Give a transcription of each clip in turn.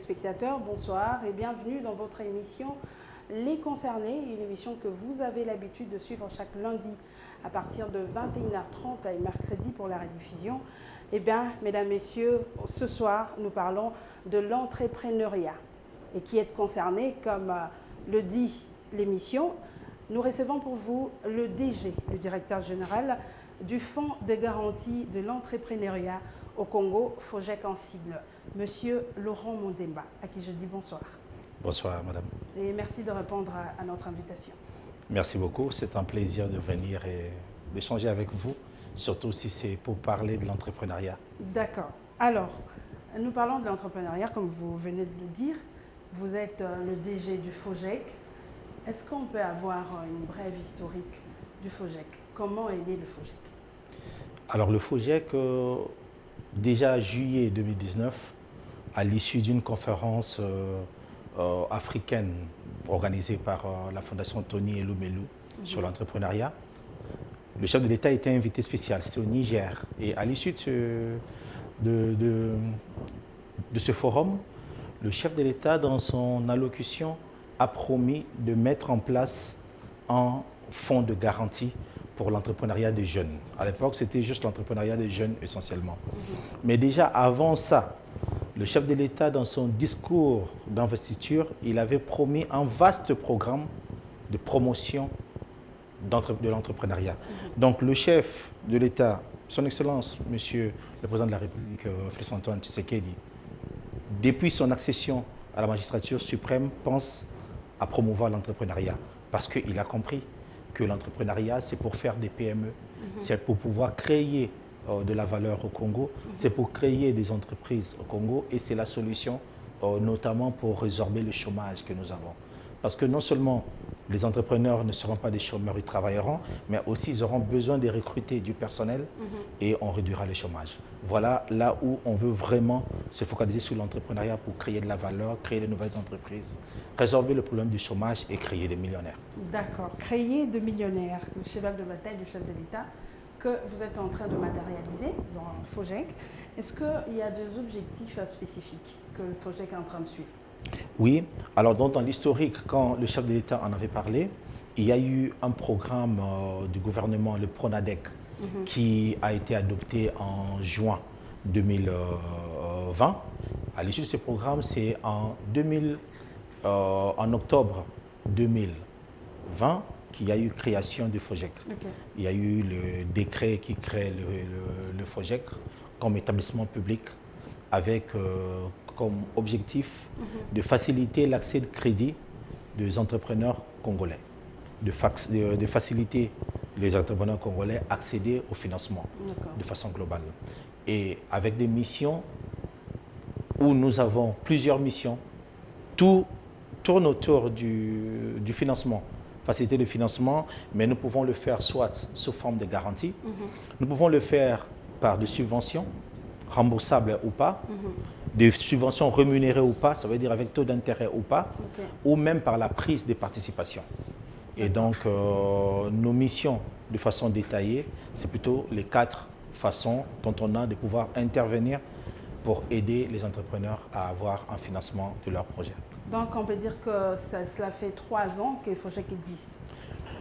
téléspectateurs, bonsoir et bienvenue dans votre émission Les Concernés, une émission que vous avez l'habitude de suivre chaque lundi à partir de 21h30 et mercredi pour la rediffusion. Eh bien, mesdames, messieurs, ce soir, nous parlons de l'entrepreneuriat. Et qui est concerné, comme le dit l'émission, nous recevons pour vous le DG, le directeur général du Fonds de garantie de l'entrepreneuriat au Congo, FOGEC en sigle, Monsieur Laurent Monzemba, à qui je dis bonsoir. Bonsoir, madame. Et merci de répondre à notre invitation. Merci beaucoup. C'est un plaisir de venir et d'échanger avec vous, surtout si c'est pour parler de l'entrepreneuriat. D'accord. Alors, nous parlons de l'entrepreneuriat, comme vous venez de le dire. Vous êtes le DG du FOGEC. Est-ce qu'on peut avoir une brève historique du FOGEC? Comment est né le FOGEC? Alors, le FOGEC, déjà juillet 2019, à l'issue d'une conférence africaine organisée par la Fondation Tony Elumelu sur l'entrepreneuriat, le chef de l'État était invité spécial, c'était au Niger. Et à l'issue de ce forum, le chef de l'État, dans son allocution, a promis de mettre en place un fonds de garantie pour l'entrepreneuriat des jeunes. À l'époque, c'était juste l'entrepreneuriat des jeunes essentiellement. Mais déjà avant ça, le chef de l'État, dans son discours d'investiture, il avait promis un vaste programme de promotion de l'entrepreneuriat. Donc le chef de l'État, son Excellence, Monsieur le Président de la République, Félix-Antoine Tshisekedi, depuis son accession à la magistrature suprême, pense à promouvoir l'entrepreneuriat parce qu'il a compris que l'entrepreneuriat, c'est pour faire des PME, c'est pour pouvoir créer de la valeur au Congo, c'est pour créer des entreprises au Congo et c'est la solution notamment pour résorber le chômage que nous avons. Parce que non seulement les entrepreneurs ne seront pas des chômeurs, ils travailleront, mais aussi ils auront besoin de recruter du personnel et on réduira le chômage. Voilà là où on veut vraiment se focaliser sur l'entrepreneuriat pour créer de la valeur, créer de nouvelles entreprises, résorber le problème du chômage et créer des millionnaires. D'accord. Créer des millionnaires, le cheval de bataille du chef de l'État que vous êtes en train de matérialiser dans le FOGEC. Est-ce qu'il y a des objectifs spécifiques que le FOGEC est en train de suivre? Oui, alors dans l'historique, quand le chef de l'État en avait parlé, il y a eu un programme du gouvernement, le PRONADEC, qui a été adopté en juin 2020. À l'issue de ce programme, c'est en octobre 2020 qu'il y a eu création du FOGEC. Il y a eu le décret qui crée le FOGEC comme établissement public avec comme objectif de faciliter l'accès de crédit des entrepreneurs congolais, de faciliter les entrepreneurs congolais à accéder au financement de façon globale. Et avec des missions où nous avons plusieurs missions, tout tourne autour du financement, faciliter le financement, mais nous pouvons le faire soit sous forme de garantie, nous pouvons le faire par des subventions, remboursables ou pas, des subventions rémunérées ou pas, ça veut dire avec taux d'intérêt ou pas, ou même par la prise des participations. Et donc, nos missions, de façon détaillée, c'est plutôt les 4 façons dont on a de pouvoir intervenir pour aider les entrepreneurs à avoir un financement de leurs projets. Donc, on peut dire que cela fait 3 ans que FOGEC existe?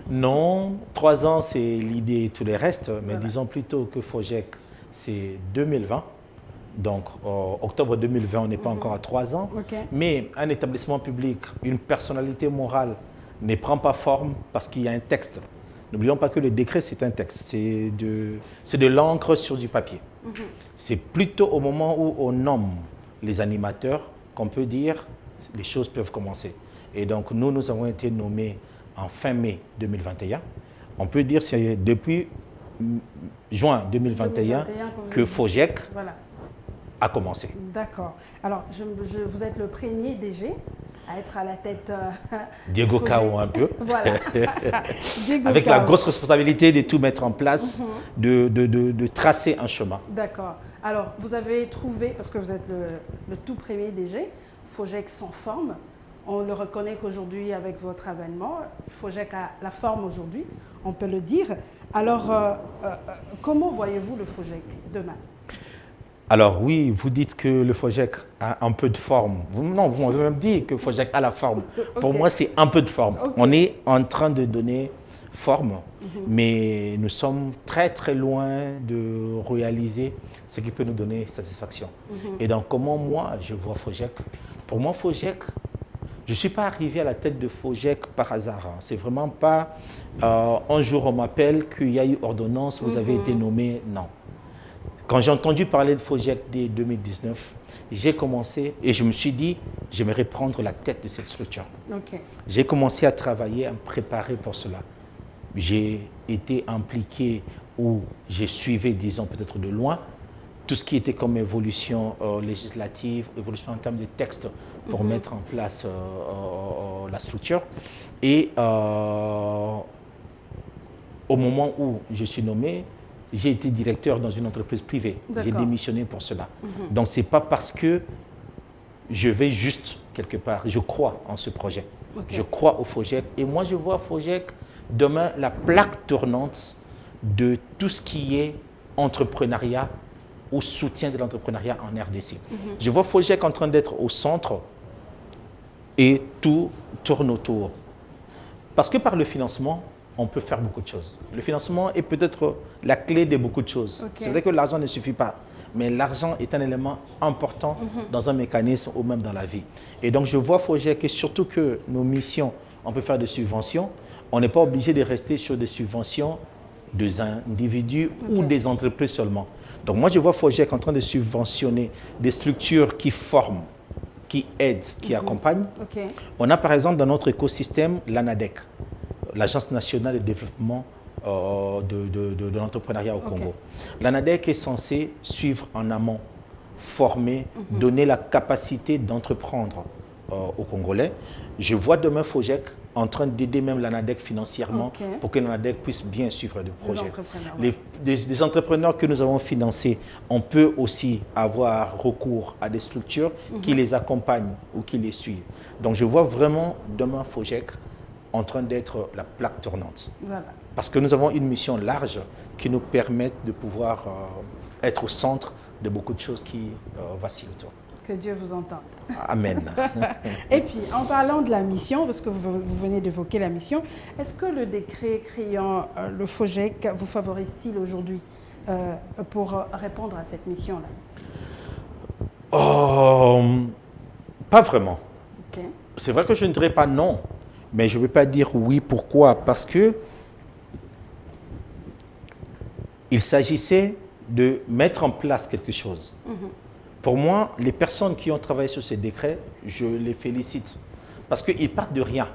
Non, 3 ans, c'est l'idée et tout le reste, mais disons plutôt que FOGEC, c'est 2020. Donc, octobre 2020, on n'est pas encore à 3 ans. Mais un établissement public, une personnalité morale ne prend pas forme parce qu'il y a un texte. N'oublions pas que le décret, c'est un texte. C'est de l'encre sur du papier. C'est plutôt au moment où on nomme les animateurs qu'on peut dire les choses peuvent commencer. Et donc, nous avons été nommés en fin mai 2021. On peut dire que c'est depuis juin 2021 que FOGEC a commencé. D'accord. Alors, vous êtes le premier DG à être à la tête Diego Cao un peu. Voilà. Avec la grosse responsabilité de tout mettre en place, de tracer un chemin. D'accord. Alors, vous avez trouvé, parce que vous êtes le tout premier DG, FOGEC sans forme. On le reconnaît qu'aujourd'hui, avec votre avènement, FOGEC a la forme aujourd'hui, on peut le dire. Alors, comment voyez-vous le FOGEC demain? Alors oui, vous dites que le FOGEC a un peu de forme. Non, vous m'avez même dit que le FOGEC a la forme. Pour moi, c'est un peu de forme. On est en train de donner forme, mais nous sommes très très loin de réaliser ce qui peut nous donner satisfaction. Et donc comment moi je vois FOGEC? Pour moi, FOGEC, je ne suis pas arrivé à la tête de FOGEC par hasard. Hein. C'est vraiment pas un jour on m'appelle qu'il y a eu ordonnance, vous avez été nommé. Non. Quand j'ai entendu parler de FOGEC dès 2019, j'ai commencé et je me suis dit, j'aimerais prendre la tête de cette structure. J'ai commencé à travailler, à me préparer pour cela. J'ai été impliqué ou j'ai suivi, disons peut-être de loin, tout ce qui était comme évolution législative, évolution en termes de texte pour mettre en place la structure. Et au moment où je suis nommé, j'ai été directeur dans une entreprise privée. J'ai démissionné pour cela. Donc, ce n'est pas parce que je vais juste quelque part. Je crois en ce projet. Je crois au FOGEC. Et moi, je vois FOGEC demain la plaque tournante de tout ce qui est entrepreneuriat ou soutien de l'entrepreneuriat en RDC. Je vois FOGEC en train d'être au centre et tout tourne autour. Parce que par le financement, on peut faire beaucoup de choses. Le financement est peut-être la clé de beaucoup de choses. C'est vrai que l'argent ne suffit pas, mais l'argent est un élément important dans un mécanisme ou même dans la vie. Et donc, je vois FOGEC et surtout que nos missions, on peut faire des subventions. On n'est pas obligé de rester sur des subventions des individus ou des entreprises seulement. Donc, moi, je vois FOGEC en train de subventionner des structures qui forment, qui aident, qui accompagnent. On a par exemple dans notre écosystème l'ANADEC, l'Agence nationale de développement de l'entrepreneuriat au Congo. L'ANADEC est censée suivre en amont, former, donner la capacité d'entreprendre aux Congolais. Je vois demain FOGEC en train d'aider même l'ANADEC financièrement pour que l'ANADEC puisse bien suivre le projet. Les entrepreneurs que nous avons financés, on peut aussi avoir recours à des structures qui les accompagnent ou qui les suivent. Donc je vois vraiment demain FOGEC en train d'être la plaque tournante. Parce que nous avons une mission large qui nous permet de pouvoir être au centre de beaucoup de choses qui vacillent autour. Que Dieu vous entende. Amen. Et puis, en parlant de la mission, parce que vous venez d'évoquer la mission, est-ce que le décret créant le FOGEC vous favorise-t-il aujourd'hui pour répondre à cette mission-là? Pas vraiment. C'est vrai que je ne dirais pas non. Mais je ne veux pas dire oui. Pourquoi? Parce que il s'agissait de mettre en place quelque chose. Pour moi, les personnes qui ont travaillé sur ces décrets, je les félicite. Parce qu'ils partent de rien.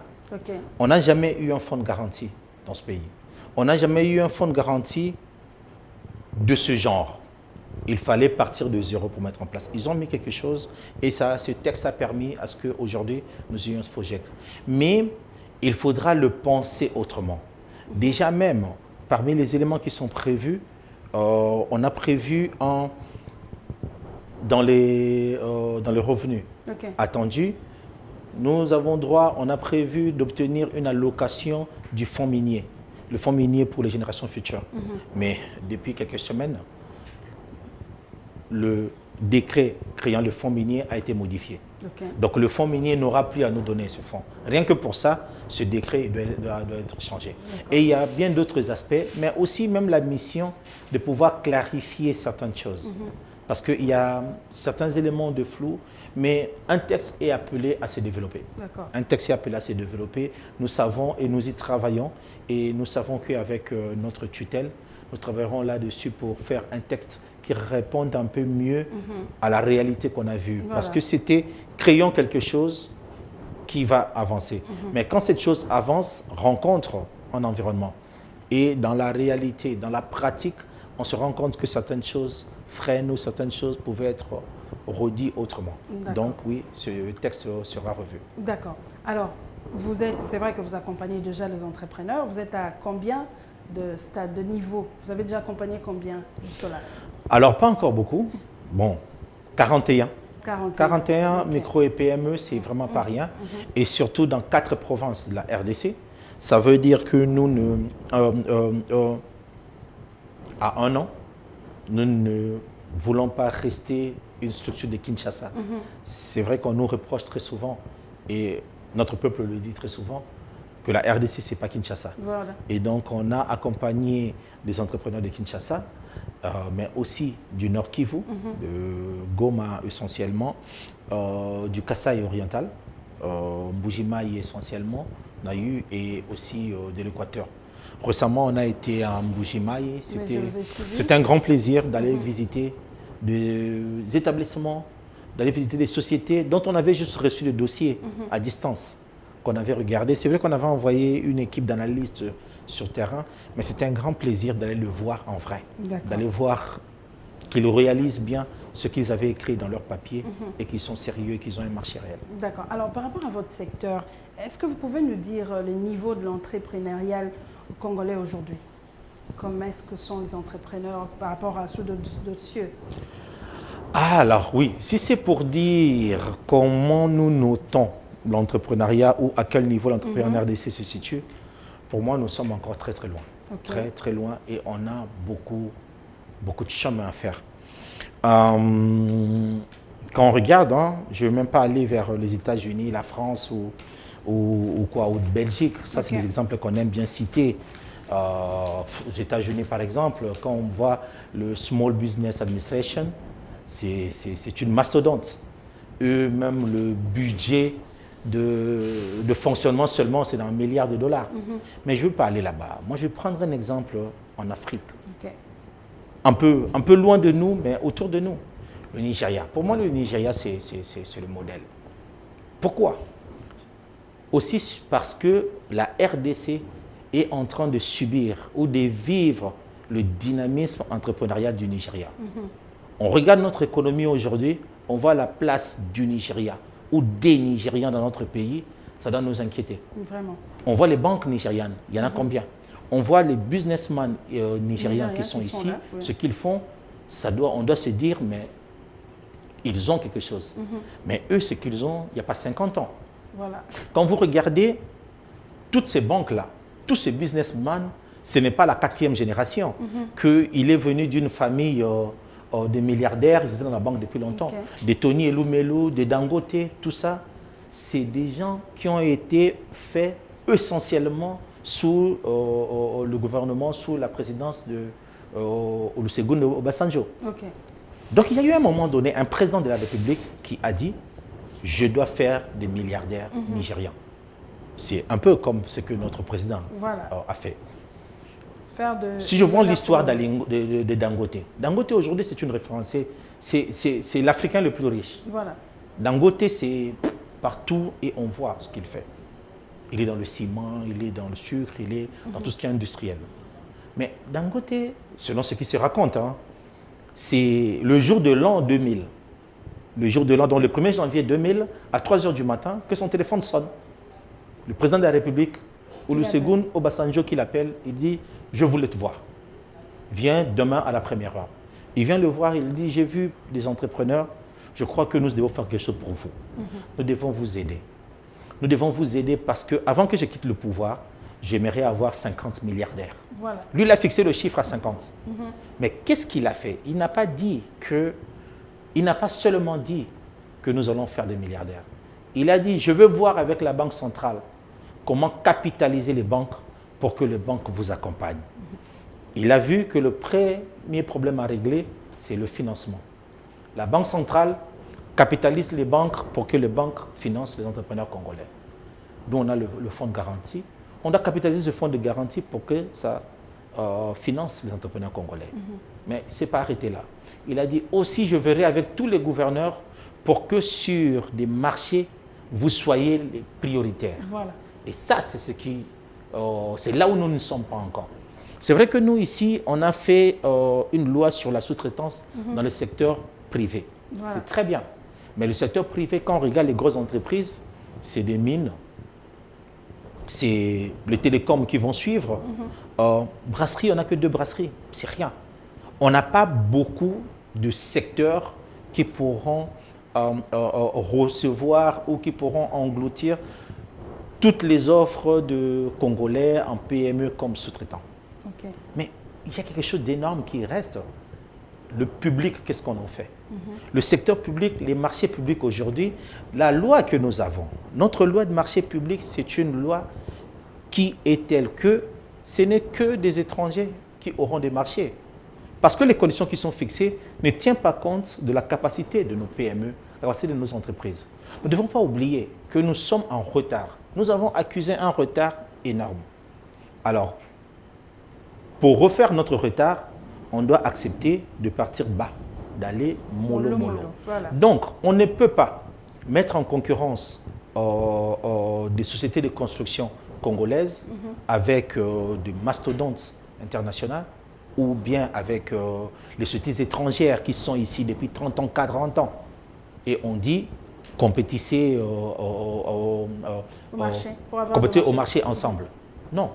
On n'a jamais eu un fonds de garantie dans ce pays. On n'a jamais eu un fonds de garantie de ce genre. Il fallait partir de zéro pour mettre en place. Ils ont mis quelque chose et ça, ce texte a permis à ce qu'aujourd'hui, nous ayons ce FOGEC. Mais il faudra le penser autrement. Déjà même, parmi les éléments qui sont prévus, on a prévu dans les revenus attendus, nous avons droit, on a prévu d'obtenir une allocation du fonds minier, le fonds minier pour les générations futures. Mais depuis quelques semaines, le décret créant le fonds minier a été modifié. Donc le fonds minier n'aura plus à nous donner ce fonds. Rien que pour ça, ce décret doit être changé. Et il y a bien d'autres aspects, mais aussi même la mission de pouvoir clarifier certaines choses. Parce qu'il y a certains éléments de flou, mais un texte est appelé à se développer. Un texte est appelé à se développer. Nous savons et nous y travaillons. Et nous savons qu'avec notre tutelle, nous travaillerons là-dessus pour faire un texte qui réponde un peu mieux à la réalité qu'on a vue. Parce que c'était créons quelque chose qui va avancer. Mais quand cette chose avance, rencontre un environnement. Et dans la réalité, dans la pratique, on se rend compte que certaines choses freinent ou certaines choses pouvaient être redites autrement. Donc oui, ce texte sera revu. D'accord. Alors, c'est vrai que vous accompagnez déjà les entrepreneurs. Vous êtes à combien de stade, de niveau? Vous avez déjà accompagné combien jusque-là? Alors, pas encore beaucoup. Bon, 41. 41 micro et PME, c'est vraiment pas rien. Et surtout dans 4 provinces de la RDC. Ça veut dire que nous, à un an, nous ne voulant pas rester une structure de Kinshasa. C'est vrai qu'on nous reproche très souvent, et notre peuple le dit très souvent, que la RDC, ce n'est pas Kinshasa. Voilà. Et donc, on a accompagné des entrepreneurs de Kinshasa, mais aussi du Nord Kivu, de Goma essentiellement, du Kasaï oriental, Mbujimaï essentiellement, on a eu, et aussi de l'Équateur. Récemment, on a été à Mbujimaï. C'était un grand plaisir d'aller visiter des établissements, d'aller visiter des sociétés dont on avait juste reçu le dossier à distance, qu'on avait regardé. C'est vrai qu'on avait envoyé une équipe d'analystes sur terrain, mais c'était un grand plaisir d'aller le voir en vrai, d'aller voir qu'ils réalisent bien ce qu'ils avaient écrit dans leur papier et qu'ils sont sérieux et qu'ils ont un marché réel. D'accord. Alors, par rapport à votre secteur, est-ce que vous pouvez nous dire le niveau de l'entrepreneurial congolais aujourd'hui? Comment est-ce que sont les entrepreneurs par rapport à ceux d'autres cieux? Alors oui, si c'est pour dire comment nous notons l'entrepreneuriat ou à quel niveau l'entrepreneuriat RDC se situe, pour moi, nous sommes encore très très loin. Très très loin, et on a beaucoup de chemin à faire. Quand on regarde, je ne vais même pas aller vers les États-Unis, la France ou Belgique. Ça, c'est des exemples qu'on aime bien citer. Aux États-Unis, par exemple, quand on voit le Small Business Administration, c'est une mastodonte. Eux-mêmes, le budget de fonctionnement seulement, c'est dans $1 milliard. Mais je ne veux pas aller là-bas. Moi, je vais prendre un exemple en Afrique. Un peu loin de nous, mais autour de nous. Le Nigeria. Pour moi, le Nigeria, c'est le modèle. Pourquoi? Aussi parce que la RDC est en train de subir ou de vivre le dynamisme entrepreneurial du Nigeria. On regarde notre économie aujourd'hui, on voit la place du Nigeria ou des Nigérians dans notre pays, ça doit nous inquiéter. Vraiment. On voit les banques nigérianes, il y en a combien? On voit les businessmen nigériens qui sont ici, là, ce qu'ils font, on doit se dire, mais ils ont quelque chose. Mais eux, ce qu'ils ont, il n'y a pas 50 ans. Voilà. Quand vous regardez toutes ces banques-là, tous ces businessmen, ce n'est pas la 4e génération, qu'il est venu d'une famille de milliardaires, ils étaient dans la banque depuis longtemps. Des Tony Elumelu, des Dangote, tout ça, c'est des gens qui ont été faits essentiellement sous le gouvernement, sous la présidence de Olusegun Obasanjo. Donc il y a eu à un moment donné un président de la République qui a dit « Je dois faire des milliardaires nigérians ». C'est un peu comme ce que notre président a fait. Si je prends l'histoire de Dangote, Dangote aujourd'hui c'est une référence, c'est l'Africain le plus riche. Dangote c'est partout et on voit ce qu'il fait. Il est dans le ciment, il est dans le sucre, il est dans tout ce qui est industriel. Mais Dangote, selon ce qui se raconte, c'est le jour de l'an 2000. Le jour de l'an, donc le 1er janvier 2000, à 3 h du matin, que son téléphone sonne. Le président de la République, Olusegun Obasanjo, qui l'appelle, il dit « Je voulais te voir. Viens demain à la 1e heure. » Il vient le voir, il dit « J'ai vu des entrepreneurs, je crois que nous devons faire quelque chose pour vous. Nous devons vous aider. Nous devons vous aider parce qu'avant que je quitte le pouvoir, j'aimerais avoir 50 milliardaires. » Lui, il a fixé le chiffre à 50. Mais qu'est-ce qu'il a fait? Il n'a pas dit que, il n'a pas seulement dit que nous allons faire des milliardaires. Il a dit, je veux voir avec la Banque centrale comment capitaliser les banques pour que les banques vous accompagnent. Il a vu que le premier problème à régler, c'est le financement. La Banque centrale capitalise les banques pour que les banques financent les entrepreneurs congolais. Nous, on a le fonds de garantie. On doit capitaliser ce fonds de garantie pour que ça finance les entrepreneurs congolais. Mais ce n'est pas arrêté là. Il a dit aussi, je verrai avec tous les gouverneurs pour que sur des marchés, vous soyez les prioritaires. Et ça, c'est ce qui, c'est là où nous ne sommes pas encore. C'est vrai que nous, ici, on a fait une loi sur la sous-traitance dans le secteur privé. C'est très bien. Mais le secteur privé, quand on regarde les grosses entreprises, c'est des mines, c'est les télécoms qui vont suivre. Brasserie, on n'a que 2 brasseries, c'est rien. On n'a pas beaucoup de secteurs qui pourront recevoir ou qui pourront engloutir toutes les offres de Congolais en PME comme sous-traitants. Mais il y a quelque chose d'énorme qui reste. le public, qu'est-ce qu'on en fait? Le secteur public, les marchés publics aujourd'hui, la loi que nous avons, notre loi de marché public, c'est une loi qui est telle que ce n'est que des étrangers qui auront des marchés. Parce que les conditions qui sont fixées ne tiennent pas compte de la capacité de nos PME, la capacité de nos entreprises. Nous ne devons pas oublier que nous sommes en retard. Nous avons accusé un retard énorme. Alors, pour refaire notre retard, on doit accepter de partir bas, d'aller mollo. Voilà. Donc, on ne peut pas mettre en concurrence des sociétés de construction congolaises avec des mastodontes internationales ou bien avec les sociétés étrangères qui sont ici depuis 30 ans, 40 ans. Et on dit, compétissez au marché ensemble. Non,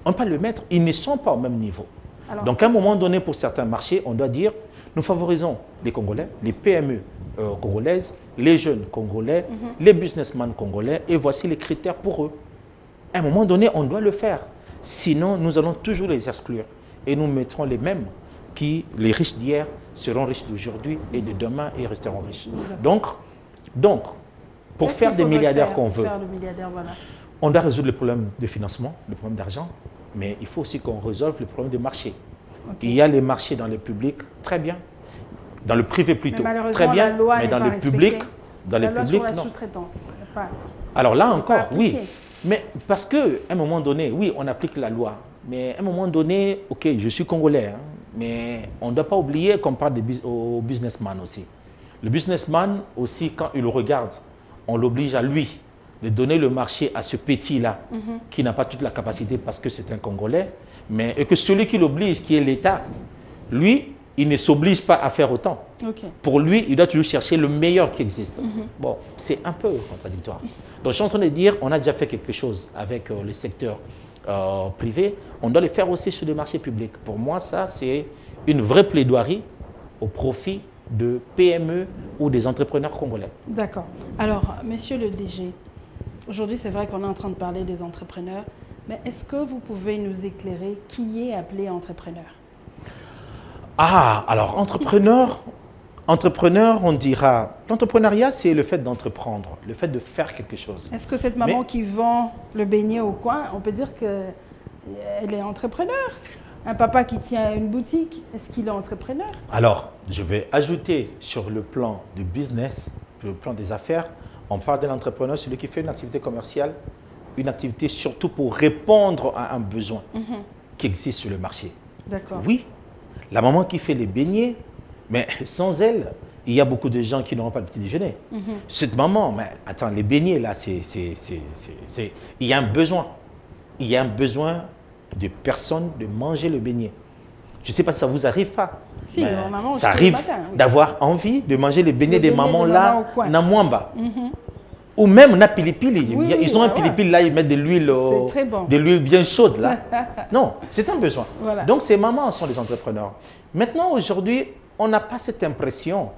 on ne peut pas le mettre, ils ne sont pas au même niveau. Alors, donc, à un moment donné, pour certains marchés, on doit dire, nous favorisons les Congolais, les PME congolaises, les jeunes Congolais, les businessmen congolais, et voici les critères pour eux. À un moment donné, on doit le faire. Sinon, nous allons toujours les exclure. Et nous mettrons les mêmes qui, les riches d'hier, seront riches d'aujourd'hui et de demain et resteront riches. Donc pour faire des milliardaires qu'on veut, voilà. On doit résoudre le problème de financement, le problème d'argent, mais il faut aussi qu'on résolve le problème de marché. Okay. Il y a les marchés dans le public, très bien. Dans le privé plutôt, très bien, mais dans le public, non. Alors là encore, oui. Mais parce qu'à un moment donné, oui, on applique la loi. Mais à un moment donné, ok, je suis congolais, hein, mais on ne doit pas oublier qu'on parle au businessman aussi. Le businessman aussi, quand il regarde, on l'oblige à lui de donner le marché à ce petit-là, qui n'a pas toute la capacité parce que c'est un Congolais, mais et que celui qui l'oblige, qui est l'État, lui, il ne s'oblige pas à faire autant. Okay. Pour lui, il doit toujours chercher le meilleur qui existe. Bon, c'est un peu contradictoire. Donc, je suis en train de dire, on a déjà fait quelque chose avec le secteur privé, on doit le faire aussi sur le marché public. Pour moi, ça, c'est une vraie plaidoirie au profit de PME ou des entrepreneurs congolais. D'accord. Alors, monsieur le DG, aujourd'hui, c'est vrai qu'on est en train de parler des entrepreneurs, mais est-ce que vous pouvez nous éclairer qui est appelé entrepreneur? Ah, alors entrepreneur, on dira, l'entrepreneuriat, c'est le fait d'entreprendre, le fait de faire quelque chose. Est-ce que cette maman qui vend le beignet au coin, on peut dire qu'elle est entrepreneur? Un papa qui tient une boutique, est-ce qu'il est entrepreneur? Alors, je vais ajouter sur le plan du business, sur le plan des affaires, on parle de l'entrepreneur, celui qui fait une activité commerciale, une activité surtout pour répondre à un besoin qui existe sur le marché. D'accord. Oui, la maman qui fait les beignets, mais sans elle, il y a beaucoup de gens qui n'auront pas de petit déjeuner. Cette maman, mais attends, les beignets là, il y a un besoin. Il y a un besoin de personnes de manger le beignet. Je ne sais pas si ça vous arrive pas. Si, maman, ça arrive d'avoir envie de manger les beignets des mamans là, na Mwamba. Ou même na pilipili. Ils ont un pilipili là, ils mettent de l'huile bien chaude là. Non, c'est un besoin. Voilà. Donc ces mamans sont des entrepreneurs. Maintenant, aujourd'hui, on n'a pas cette impression.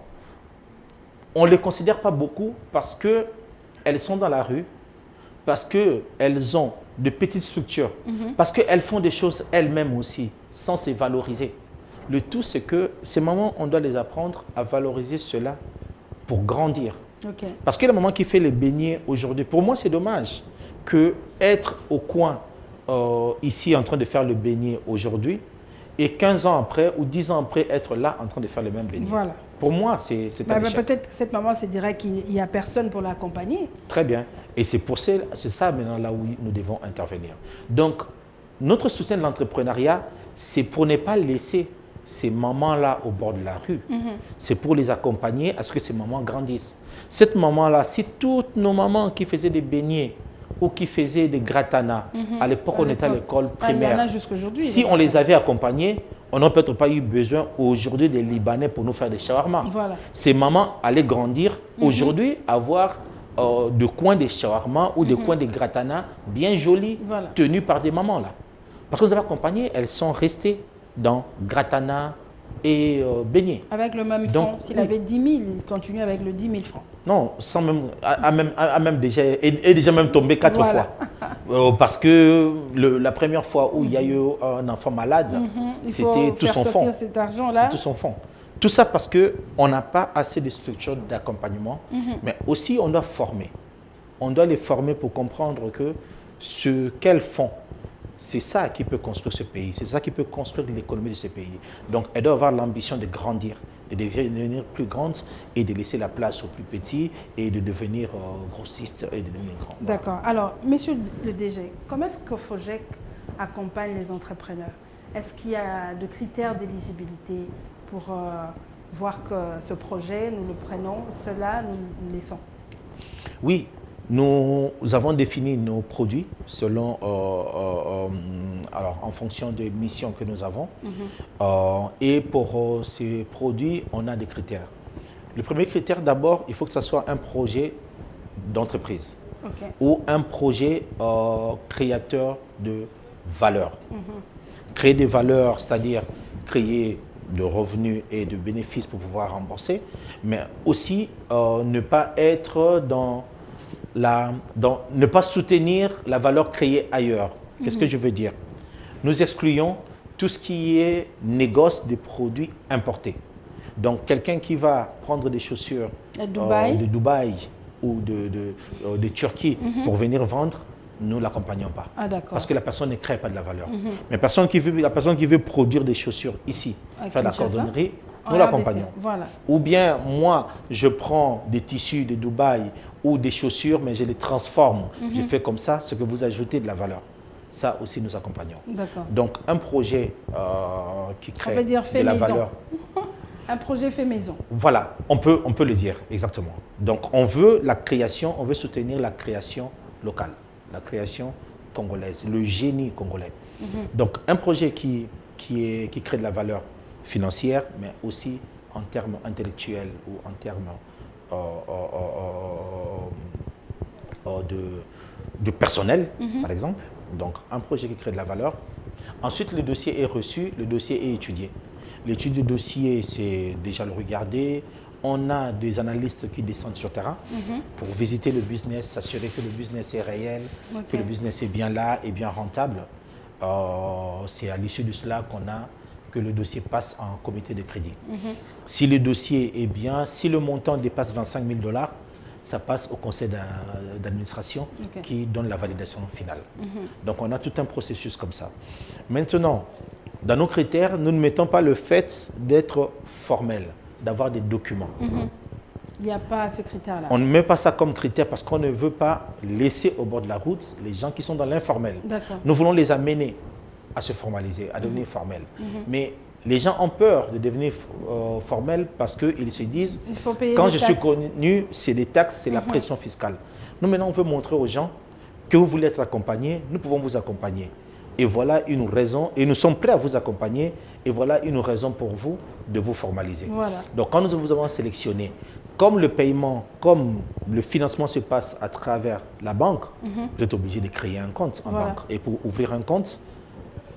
On ne les considère pas beaucoup parce qu'elles sont dans la rue, parce qu'elles ont de petites structures, parce qu'elles font des choses elles-mêmes aussi, sans se valoriser. Le tout, c'est que ces mamans, on doit les apprendre à valoriser cela pour grandir. Okay. Parce que la maman qui fait les beignets aujourd'hui, pour moi, c'est dommage qu'être au coin ici en train de faire le beignet aujourd'hui et 15 ans après ou 10 ans après être là en train de faire le même beignet. Voilà. Pour moi, c'est un échec. Peut-être que cette maman se dirait qu'il n'y a personne pour l'accompagner. Très bien. Et c'est ça maintenant là où nous devons intervenir. Donc, notre soutien de l'entrepreneuriat, c'est pour ne pas laisser ces mamans-là au bord de la rue. C'est pour les accompagner à ce que ces mamans grandissent. Cette maman-là, si toutes nos mamans qui faisaient des beignets ou qui faisaient des gratanas, à l'époque on était à l'école primaire, si on les avait accompagnées, on n'aurait peut-être pas eu besoin aujourd'hui des Libanais pour nous faire des shawarma. Voilà. Ces mamans allaient grandir aujourd'hui, avoir de coins des shawarma ou des coins des gratanas bien jolis, tenus par des mamans là. Parce que nous avons accompagné, elles sont restées dans gratana et beignets. Avec le même franc. S'il avait 10 000, il continue avec le 10 000 francs. Non, sans même, déjà même tombé 4 fois. Parce que la première fois où il y a eu un enfant malade, c'était tout son fonds. Cet argent-là. tout son fonds. Tout ça parce qu'on n'a pas assez de structures d'accompagnement, mais aussi on doit former. On doit les former pour comprendre que ce qu'elles font, c'est ça qui peut construire ce pays, c'est ça qui peut construire l'économie de ce pays. Donc, elles doivent avoir l'ambition de grandir, de devenir plus grandes et de laisser la place aux plus petits et de devenir grossistes et de devenir grands. D'accord. Alors, monsieur le DG, comment est-ce que FOGEC accompagne les entrepreneurs? Est-ce qu'il y a de critères d'éligibilité pour voir que ce projet, nous le prenons, cela, nous le laissons? Oui. Nous avons défini nos produits selon, alors en fonction des missions que nous avons. Et pour ces produits, on a des critères. Le premier critère, d'abord, il faut que ce soit un projet d'entreprise ou un projet créateur de valeur. Créer des valeurs, c'est-à-dire créer de revenus et de bénéfices pour pouvoir rembourser, mais aussi ne pas être ne pas soutenir la valeur créée ailleurs. Qu'est-ce que je veux dire? Nous excluons tout ce qui est négoce des produits importés. Donc, quelqu'un qui va prendre des chaussures de Dubaï ou de Turquie pour venir vendre, nous ne l'accompagnons pas. Parce que la personne ne crée pas de la valeur. Mais la personne qui veut produire des chaussures ici, faire la cordonnerie, nous l'accompagnons. Voilà. Ou bien, moi, je prends des tissus de Dubaï ou des chaussures, mais je les transforme. Je fais comme ça, ce que vous ajoutez de la valeur. Ça aussi, nous accompagnons. Donc, un projet qui crée de la valeur. Un projet fait maison. Voilà, on peut le dire, exactement. Donc, on veut la création, on veut soutenir la création locale, la création congolaise, le génie congolais. Donc, un projet qui crée de la valeur financière, mais aussi en termes intellectuels ou en termes de personnel, par exemple. Donc, un projet qui crée de la valeur. Ensuite, le dossier est reçu, le dossier est étudié. L'étude du dossier, c'est déjà le regarder. On a des analystes qui descendent sur terrain pour visiter le business, s'assurer que le business est réel, que le business est bien là et bien rentable. C'est à l'issue de cela que le dossier passe en comité de crédit. Si le dossier est bien, si le montant dépasse 25 000 $, ça passe au conseil d'administration qui donne la validation finale. Donc, on a tout un processus comme ça. Maintenant, dans nos critères, nous ne mettons pas le fait d'être formel, d'avoir des documents. Il n'y a pas ce critère-là. On ne met pas ça comme critère parce qu'on ne veut pas laisser au bord de la route les gens qui sont dans l'informel. Nous voulons les amener à se formaliser, à devenir formels. Mais les gens ont peur de devenir formels parce qu'ils se disent, quand je suis connu, c'est les taxes, c'est la pression fiscale. Nous, maintenant, on veut montrer aux gens que vous voulez être accompagnés, nous pouvons vous accompagner. Et voilà une raison, et nous sommes prêts à vous accompagner, et voilà une raison pour vous de vous formaliser. Donc, quand nous vous avons sélectionné, comme le paiement, comme le financement se passe à travers la banque, vous êtes obligé de créer un compte en banque. Et pour ouvrir un compte,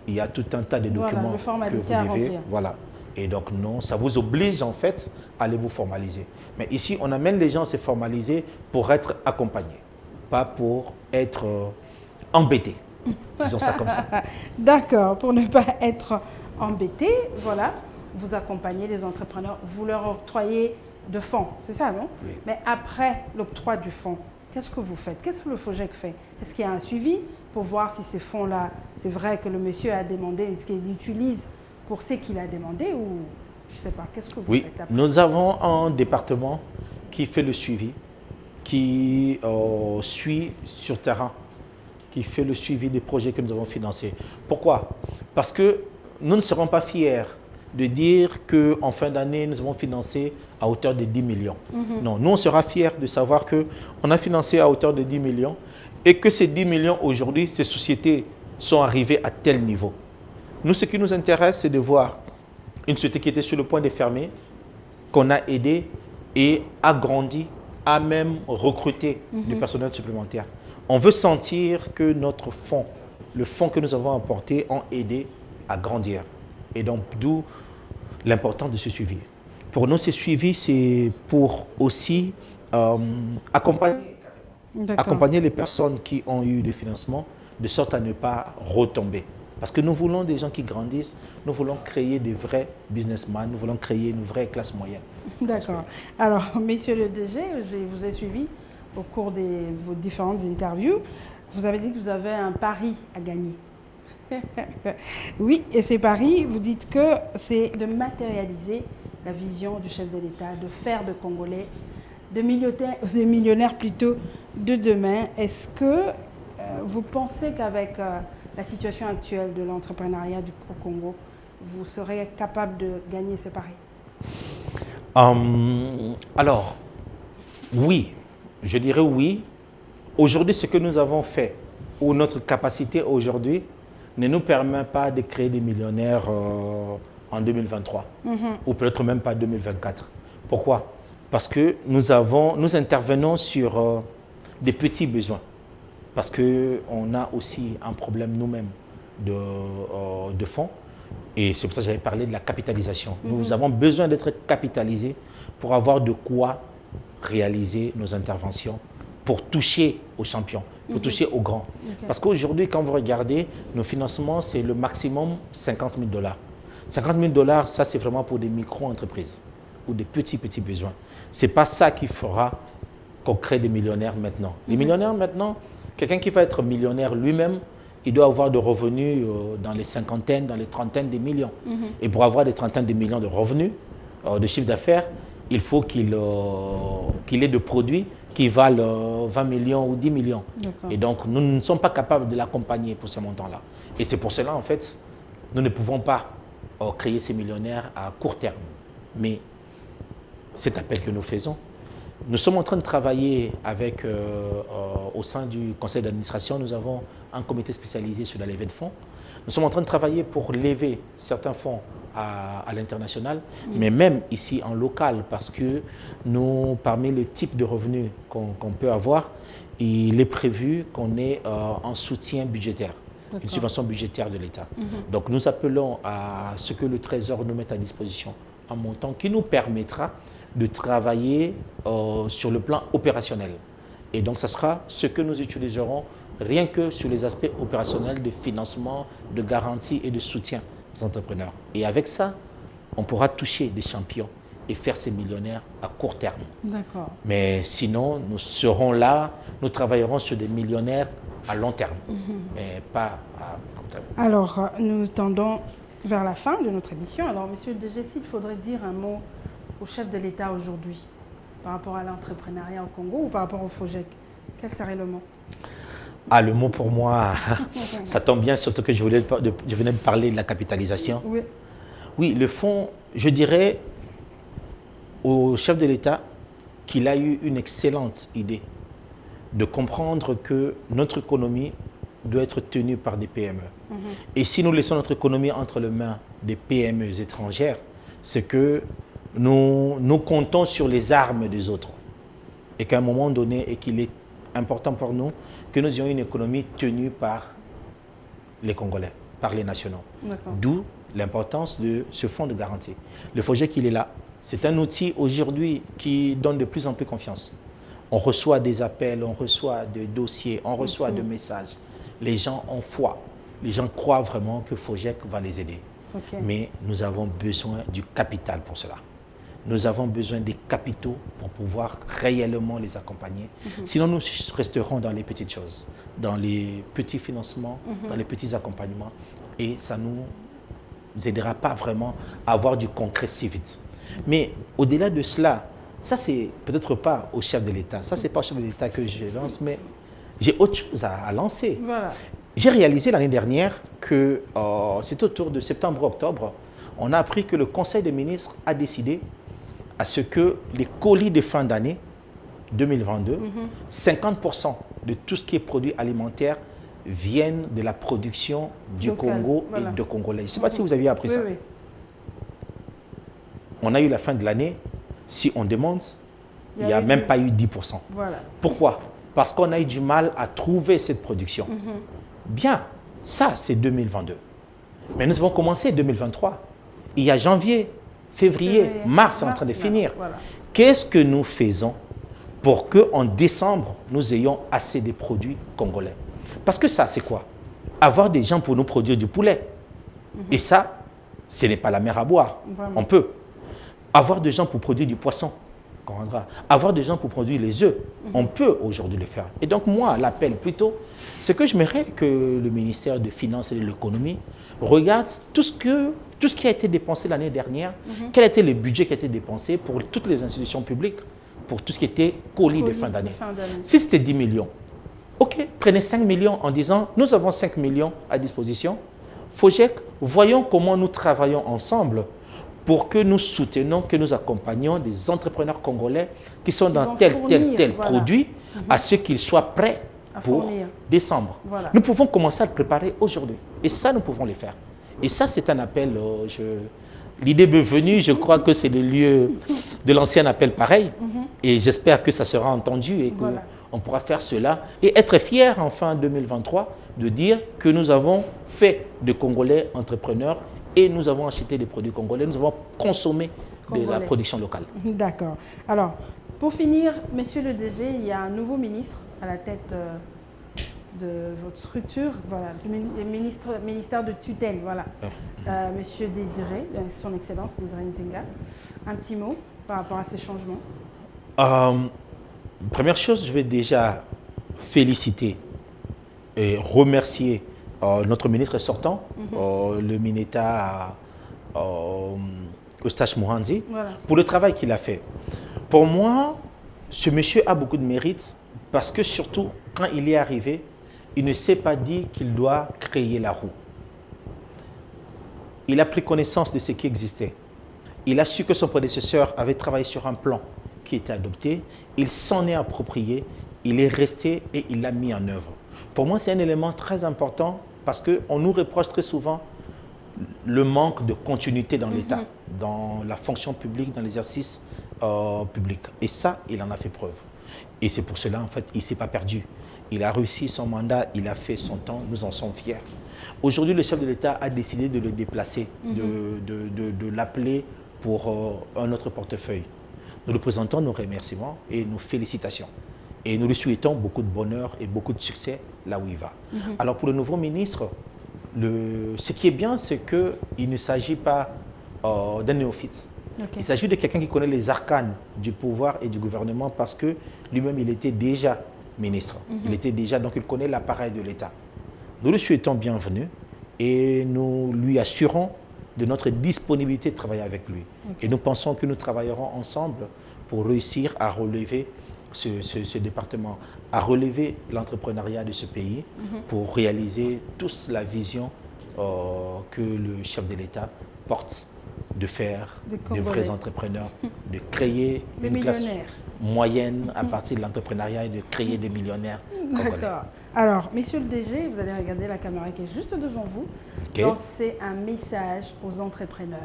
il y a tout un tas de documents que vous devez. Et donc, non, ça vous oblige en fait à aller vous formaliser. Mais ici, on amène les gens à se formaliser pour être accompagnés, pas pour être embêtés. Disons ça comme ça. D'accord, pour ne pas être embêtés, voilà, vous accompagnez les entrepreneurs, vous leur octroyez de fonds, c'est ça, non? Mais après l'octroi du fonds, qu'est-ce que vous faites? Qu'est-ce que le FOGEC fait? Est-ce qu'il y a un suivi pour voir si ces fonds-là, c'est vrai que le monsieur a demandé, est-ce qu'il utilise pour ce qu'il a demandé ou je ne sais pas, qu'est-ce que vous faites après? Nous avons un département qui fait le suivi, qui suit sur terrain, qui fait le suivi des projets que nous avons financés. Pourquoi? Parce que nous ne serons pas fiers de dire qu'en fin d'année, nous avons financé à hauteur de 10 millions. Non, nous, on sera fiers de savoir qu'on a financé à hauteur de 10 millions et que ces 10 millions, aujourd'hui, ces sociétés sont arrivées à tel niveau. Nous, ce qui nous intéresse, c'est de voir une société qui était sur le point de fermer, qu'on a aidé et agrandi, a même recruté du personnel supplémentaire. On veut sentir que notre fonds, le fonds que nous avons apporté, ont aidé à grandir. Et donc, d'où l'importance de ce suivi. Pour nous, ce suivi, c'est pour aussi accompagner les personnes qui ont eu des financements de sorte à ne pas retomber. Parce que nous voulons des gens qui grandissent, nous voulons créer des vrais businessmen, nous voulons créer une vraie classe moyenne. D'accord. Alors, messieurs le DG, je vous ai suivi au cours de vos différentes interviews. Vous avez dit que vous avez un pari à gagner. Oui, et ces paris, vous dites que c'est de matérialiser la vision du chef de l'État, de faire de Congolais des millionnaires plutôt de demain. Est-ce que vous pensez qu'avec la situation actuelle de l'entrepreneuriat au Congo, vous serez capable de gagner ce pari? Alors, oui, je dirais oui. Aujourd'hui, ce que nous avons fait, ou notre capacité aujourd'hui, ne nous permet pas de créer des millionnaires en 2023, ou peut-être même pas 2024. Pourquoi? Parce que nous intervenons sur des petits besoins. Parce qu'on a aussi un problème nous-mêmes de fonds. Et c'est pour ça que j'avais parlé de la capitalisation. Nous avons besoin d'être capitalisés pour avoir de quoi réaliser nos interventions, pour toucher aux champions, pour toucher aux grands. Parce qu'aujourd'hui, quand vous regardez, nos financements, c'est le maximum 50 000 $. 50 000 $, ça c'est vraiment pour des micro-entreprises ou des petits besoins. Ce n'est pas ça qui fera qu'on crée des millionnaires maintenant. Les millionnaires maintenant, quelqu'un qui va être millionnaire lui-même, il doit avoir des revenus dans les cinquantaines, dans les trentaines de millions. Et pour avoir des trentaines de millions de revenus, de chiffre d'affaires, il faut qu'il ait de produits qui valent 20 millions ou 10 millions. Et donc, nous ne sommes pas capables de l'accompagner pour ce montant-là. Et c'est pour cela, en fait, nous ne pouvons pas créer ces millionnaires à court terme. Mais cet appel que nous faisons, nous sommes en train de travailler avec, au sein du conseil d'administration, nous avons un comité spécialisé sur la levée de fonds. Nous sommes en train de travailler pour lever certains fonds à l'international, mais même ici en local, parce que nous, parmi les types de revenus qu'on peut avoir, il est prévu qu'on ait un soutien budgétaire, une subvention budgétaire de l'État. Donc nous appelons à ce que le Trésor nous mette à disposition un montant qui nous permettra de travailler sur le plan opérationnel. Et donc, ce sera ce que nous utiliserons rien que sur les aspects opérationnels de financement, de garantie et de soutien aux entrepreneurs. Et avec ça, on pourra toucher des champions et faire ces millionnaires à court terme. D'accord. Mais sinon, nous serons là, nous travaillerons sur des millionnaires à long terme, mais pas à court terme. Alors, nous tendons vers la fin de notre émission. Alors, monsieur le DG, s'il faudrait dire un mot au chef de l'État aujourd'hui par rapport à l'entrepreneuriat au Congo ou par rapport au FOGEC, quel serait le mot? Ah, le mot pour moi, ça tombe bien, surtout que je venais de parler de la capitalisation. Oui. Oui, le fond, je dirais au chef de l'État qu'il a eu une excellente idée de comprendre que notre économie doit être tenue par des PME. Et si nous laissons notre économie entre les mains des PME étrangères, c'est que nous comptons sur les armes des autres. Et qu'à un moment donné, et qu'il est important pour nous que nous ayons une économie tenue par les Congolais, par les nationaux. D'où l'importance de ce fonds de garantie. Le FOGEC, il est là. C'est un outil aujourd'hui qui donne de plus en plus confiance. On reçoit des appels, on reçoit des dossiers, on reçoit des messages. Les gens ont foi. Les gens croient vraiment que FOGEC va les aider. Mais nous avons besoin du capital pour cela. Nous avons besoin des capitaux pour pouvoir réellement les accompagner. Sinon, nous resterons dans les petites choses, dans les petits financements, dans les petits accompagnements. Et ça ne nous aidera pas vraiment à avoir du concret si vite. Mais au-delà de cela, ça, c'est peut-être pas au chef de l'État. Ça, c'est pas au chef de l'État que je lance, mais j'ai autre chose à lancer. Voilà. J'ai réalisé l'année dernière que c'est autour de septembre-octobre, on a appris que le Conseil des ministres a décidé à ce que les colis de fin d'année 2022, 50% de tout ce qui est produit alimentaire viennent de la production du Congo et de Congolais. Je ne sais pas si vous aviez appris ça. Oui. On a eu la fin de l'année, si on demande, il n'y a même pas eu 10%. Voilà. Pourquoi? Parce qu'on a eu du mal à trouver cette production. Bien, ça c'est 2022. Mais nous avons commencé 2023. Il y a janvier, février, mars est en train de finir. Voilà. Qu'est-ce que nous faisons pour qu'en décembre, nous ayons assez de produits congolais? Parce que ça, c'est quoi? avoir des gens pour nous produire du poulet. Et ça, ce n'est pas la mer à boire. Vraiment. On peut. Avoir des gens pour produire du poisson. Avoir des gens pour produire les œufs. On peut aujourd'hui le faire. Et donc moi, l'appel plutôt, c'est que j'aimerais que le ministère des Finances et de l'Économie regarde tout ce qui a été dépensé l'année dernière, quel était le budget qui a été dépensé pour toutes les institutions publiques, pour tout ce qui était colis de fin d'année. Si c'était 10 millions, ok, prenez 5 millions en disant, nous avons 5 millions à disposition. FOGEC, voyons comment nous travaillons ensemble pour que nous soutenions, que nous accompagnions des entrepreneurs congolais qui sont dans tel produit, à ce qu'ils soient prêts pour décembre. Voilà. Nous pouvons commencer à le préparer aujourd'hui. Et ça, nous pouvons le faire. Et ça, c'est un appel. L'idée m'est venue, je crois que c'est le lieu de l'ancien appel pareil. Et j'espère que ça sera entendu et qu'on pourra faire cela. Et être fier en fin 2023 de dire que nous avons fait de Congolais entrepreneurs et nous avons acheté des produits congolais, nous avons consommé de la production locale. D'accord. Alors, pour finir, monsieur le DG, il y a un nouveau ministre à la tête de votre structure, voilà, le ministère de tutelle, voilà. Monsieur Désiré, son Excellence Désiré Nzinga. Un petit mot par rapport à ces changements. Première chose, je vais déjà féliciter et remercier notre ministre sortant, le Mineta Eustache Mohanzi, pour le travail qu'il a fait. Pour moi, ce monsieur a beaucoup de mérite parce que surtout, quand il est arrivé, il ne s'est pas dit qu'il doit créer la roue. Il a pris connaissance de ce qui existait. Il a su que son prédécesseur avait travaillé sur un plan qui était adopté. Il s'en est approprié, il est resté et il l'a mis en œuvre. Pour moi, c'est un élément très important parce qu'on nous reproche très souvent le manque de continuité dans l'État, dans la fonction publique, dans l'exercice public. Et ça, il en a fait preuve. Et c'est pour cela, en fait, il ne s'est pas perdu. Il a réussi son mandat, il a fait son temps, nous en sommes fiers. Aujourd'hui, le chef de l'État a décidé de le déplacer, de l'appeler pour un autre portefeuille. Nous lui présentons nos remerciements et nos félicitations. Et nous lui souhaitons beaucoup de bonheur et beaucoup de succès là où il va. Alors pour le nouveau ministre, ce qui est bien, c'est qu'il ne s'agit pas d'un néophyte. Il s'agit de quelqu'un qui connaît les arcanes du pouvoir et du gouvernement parce que lui-même, il était déjà ministre. Il était déjà, donc il connaît l'appareil de l'État. Nous lui souhaitons bienvenue et nous lui assurons de notre disponibilité de travailler avec lui. Et nous pensons que nous travaillerons ensemble pour réussir à relever ce département, à relever l'entrepreneuriat de ce pays pour réaliser tous la vision que le chef de l'État porte de faire de vrais entrepreneurs, de créer une classe moyenne à partir de l'entrepreneuriat et de créer des millionnaires. D'accord. Alors, messieurs le DG, vous allez regarder la caméra qui est juste devant vous. Lancez un message aux entrepreneurs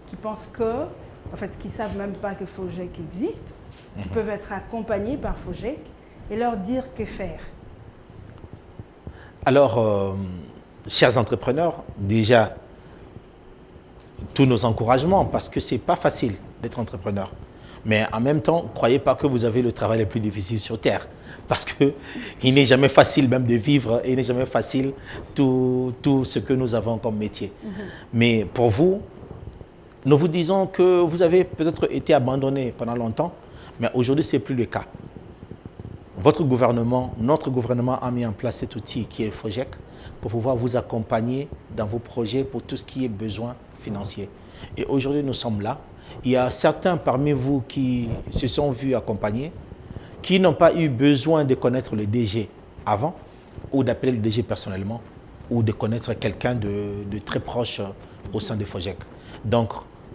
qui pensent que, en fait, qui ne savent même pas que FOGEC existe, qui peuvent être accompagnés par FOGEC et leur dire que faire. Alors, chers entrepreneurs, déjà, tous nos encouragements parce que ce n'est pas facile d'être entrepreneur. Mais en même temps, ne croyez pas que vous avez le travail le plus difficile sur Terre. Parce qu'il n'est jamais facile même de vivre et il n'est jamais facile tout ce que nous avons comme métier. Mais pour vous, nous vous disons que vous avez peut-être été abandonné pendant longtemps, mais aujourd'hui, ce n'est plus le cas. Votre gouvernement, notre gouvernement a mis en place cet outil qui est le FOGEC pour pouvoir vous accompagner dans vos projets pour tout ce qui est besoin financier. Et aujourd'hui, nous sommes là. Il y a certains parmi vous qui se sont vus accompagnés, qui n'ont pas eu besoin de connaître le DG avant, ou d'appeler le DG personnellement, ou de connaître quelqu'un de très proche au sein de FOGEC. Donc,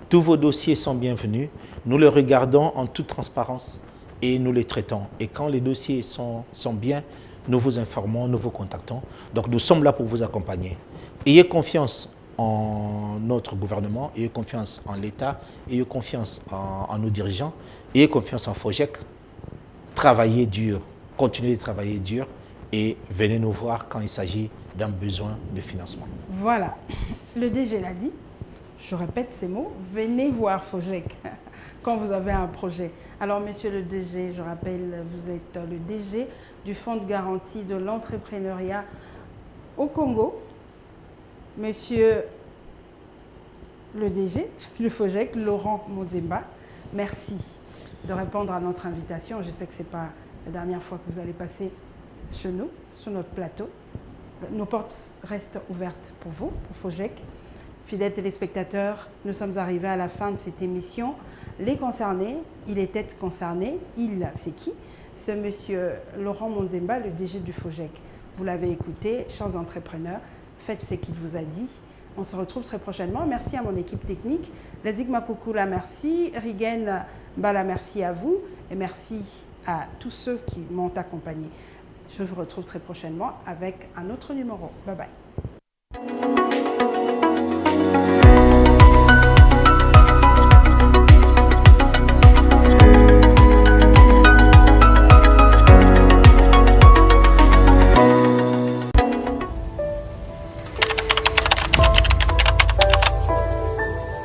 tous vos dossiers sont bienvenus. Nous les regardons en toute transparence et nous les traitons. Et quand les dossiers sont bien, nous vous informons, nous vous contactons. Donc, nous sommes là pour vous accompagner. Ayez confiance en notre gouvernement, ayez confiance en l'État, ayez confiance en nos dirigeants, ayez confiance en FOGEC. Travaillez dur, continuez de travailler dur et venez nous voir quand il s'agit d'un besoin de financement. Voilà, le DG l'a dit, je répète ces mots, venez voir FOGEC quand vous avez un projet. Alors, monsieur le DG, je rappelle, vous êtes le DG du Fonds de garantie de l'entrepreneuriat au Congo, Monsieur le DG du FOGEC, Laurent Monzemba, merci de répondre à notre invitation. Je sais que ce n'est pas la dernière fois que vous allez passer chez nous, sur notre plateau. Nos portes restent ouvertes pour vous, pour FOGEC. Fidèles téléspectateurs, nous sommes arrivés à la fin de cette émission. Les concernés, il était concerné, il, c'est qui? C'est Monsieur Laurent Monzemba, le DG du FOGEC. Vous l'avez écouté, chers entrepreneurs, faites ce qu'il vous a dit. On se retrouve très prochainement. Merci à mon équipe technique. Lazik Makoukoula, merci. Rigen Bala, merci à vous. Et merci à tous ceux qui m'ont accompagné. Je vous retrouve très prochainement avec un autre numéro. Bye bye.